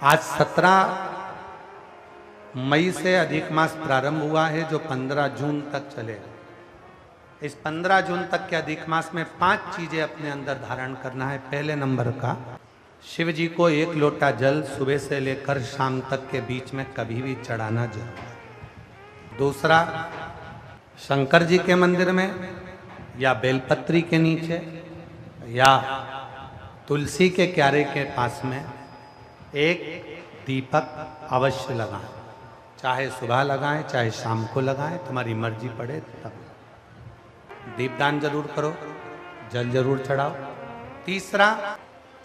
आज 17 मई से अधिक मास प्रारंभ हुआ है जो 15 जून तक चलेगा। इस 15 जून तक के अधिक मास में 5 चीजें अपने अंदर धारण करना है। पहले नंबर का, शिव जी को 1 लोटा जल सुबह से लेकर शाम तक के बीच में कभी भी चढ़ाना जरूर है। दूसरा, शंकर जी के मंदिर में या बेलपत्री के नीचे या तुलसी के क्यारे के पास में एक दीपक अवश्य लगाएं। चाहे सुबह लगाएं चाहे शाम को लगाएं, तुम्हारी मर्जी पड़े तब। दीपदान जरूर करो, जल जरूर चढ़ाओ। तीसरा,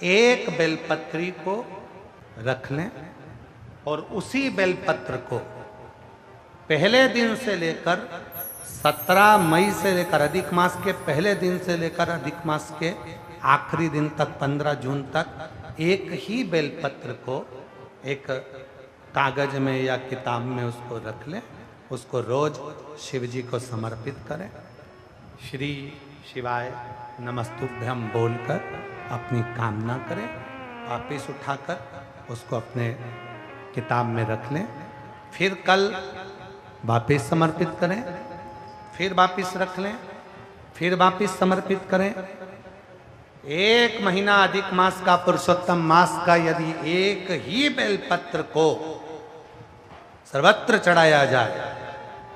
एक बेलपत्री को रख लें और उसी बेलपत्र को पहले दिन से लेकर 17 मई से लेकर अधिक मास के पहले दिन से लेकर अधिक मास के आखिरी दिन तक 15 जून तक एक ही बेलपत्र को एक कागज में या किताब में उसको रख लें। उसको रोज शिव जी को समर्पित करें। श्री शिवाय नमस्तुभ्यम बोलकर अपनी कामना करें। वापिस उठाकर उसको अपने किताब में रख लें। फिर कल वापिस समर्पित करें, फिर वापिस रख लें, फिर वापिस समर्पित करें। 1 महीना अधिक मास का, पुरुषोत्तम मास का, यदि एक ही बेलपत्र को सर्वत्र चढ़ाया जाए,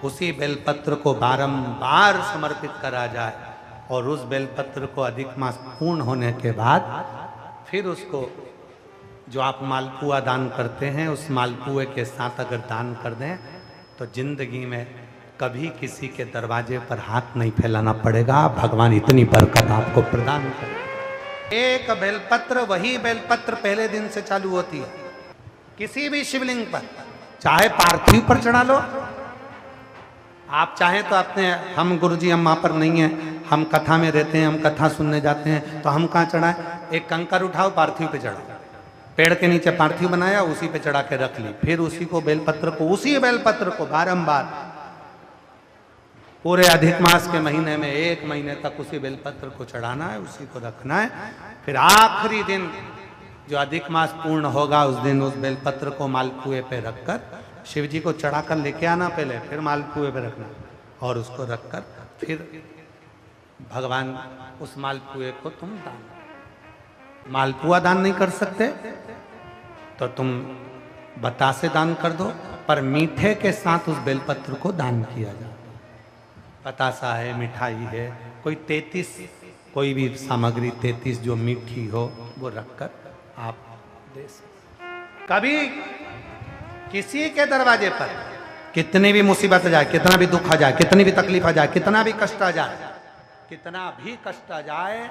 उसी बेलपत्र को बारंबार समर्पित करा जाए और उस बेलपत्र को अधिक मास पूर्ण होने के बाद फिर उसको जो आप मालपुआ दान करते हैं उस मालपुए के साथ अगर दान कर दें तो जिंदगी में कभी किसी के दरवाजे पर हाथ नहीं फैलाना पड़ेगा। भगवान इतनी बरकत आपको प्रदान करे। एक बेलपत्र, वही बेलपत्र पहले दिन से चालू होती है। किसी भी शिवलिंग पर, चाहे पार्थिव पर चढ़ा लो, आप चाहें तो अपने, हम गुरुजी हम वहां पर नहीं है, हम कथा में रहते हैं, हम कथा सुनने जाते हैं, तो हम कहाँ चढ़ाएं? एक कंकर उठाओ, पार्थिव पे चढ़ाओ। पेड़ के नीचे पार्थिव बनाया, उसी पे चढ़ा के रख ली। फिर उसी को बेलपत्र को, उसी बेलपत्र को बारंबार पूरे अधिक मास के महीने में 1 महीने तक उसी बेलपत्र को चढ़ाना है, उसी को रखना है। फिर आखिरी दिन जो अधिक मास पूर्ण होगा उस दिन उस बेलपत्र को मालपुए पे रखकर शिव जी को चढ़ाकर लेके आना पहले, फिर मालपुए पे रखना और उसको रखकर फिर भगवान उस मालपुए को तुम दान। मालपुआ दान नहीं कर सकते तो तुम बतासे दान कर दो, पर मीठे के साथ उस बेलपत्र को दान किया जाता। बतासा है, मिठाई है, कोई 33 कोई भी सामग्री 33 जो मीठी हो वो रखकर आप दे सकते। कभी किसी के दरवाजे पर कितनी भी मुसीबत आ जाए, कितना भी दुख आ जाए, कितनी भी तकलीफ आ जाए, कितना भी कष्ट आ जाए, कितना भी कष्ट आ जाए,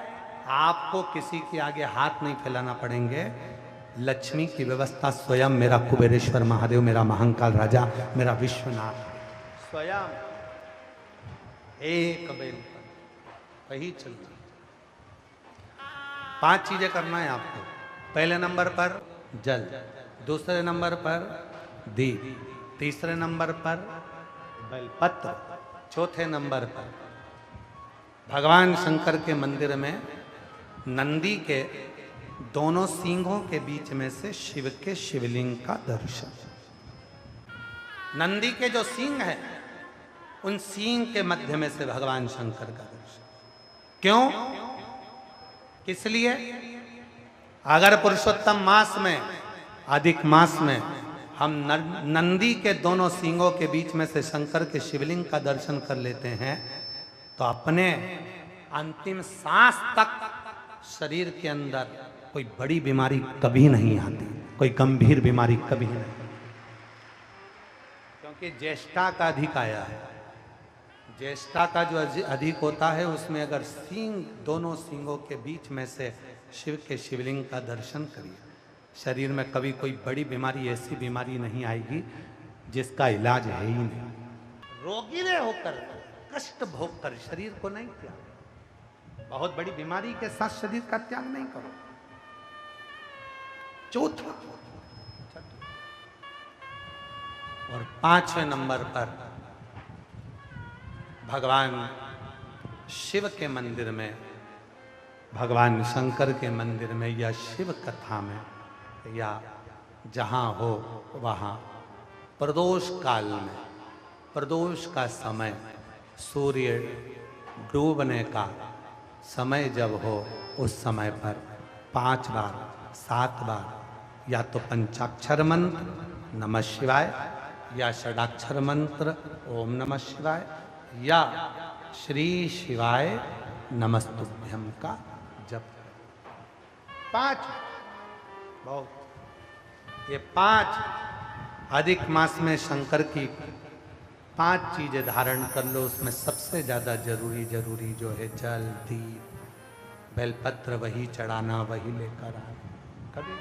आपको किसी के आगे हाथ नहीं फैलाना पड़ेंगे। लक्ष्मी की व्यवस्था स्वयं मेरा कुबेरेश्वर महादेव, मेरा महाकाल राजा, मेरा विश्वनाथ स्वयं एक बेल पर वही चलती। 5 चीजें करना है आपको। पहले नंबर पर जल, दूसरे नंबर पर दीप, तीसरे नंबर पर बेलपत्र, चौथे नंबर पर भगवान शंकर के मंदिर में नंदी के दोनों सींगों के बीच में से शिव के शिवलिंग का दर्शन। नंदी के जो सींग है उन सींग के मध्य में से भगवान शंकर का दर्शन। क्यों? किस लिए? अगर पुरुषोत्तम मास में, अधिक मास में हम नंदी के दोनों सींगों के बीच में से शंकर के शिवलिंग का दर्शन कर लेते हैं तो अपने अंतिम सांस तक शरीर के अंदर कोई बड़ी बीमारी कभी नहीं आती, कोई गंभीर बीमारी कभी नहीं। क्योंकि ज्येष्ठा का अधिक आया है। ज्येष्ठा का जो अधिक होता है उसमें अगर सींग, दोनों सींगों के बीच में से शिव के शिवलिंग का दर्शन करिए, शरीर में कभी कोई बड़ी बीमारी, ऐसी बीमारी नहीं आएगी जिसका इलाज है ही नहीं। रोगी ने होकर, कष्ट भोग कर शरीर को नहीं त्याग। बहुत बड़ी बीमारी के साथ शरीर का त्याग नहीं करो। चौथा और 5वें नंबर पर भगवान शिव के मंदिर में, भगवान शंकर के मंदिर में या शिव कथा में या जहाँ हो वहाँ प्रदोष काल में, प्रदोष का समय, सूर्य डूबने का समय जब हो उस समय पर 5 बार 7 बार या तो पंचाक्षर मंत्र नमः शिवाय या षडाक्षर मंत्र ओम नमः शिवाय या श्री शिवाय नमस्तुभ्यम का जप। 5 बहुत, ये 5 अधिक मास में शंकर की 5 चीजें धारण कर लो। उसमें सबसे ज्यादा जरूरी जो है जल, दीप, बेलपत्र वही चढ़ाना, वही लेकर आना। कभी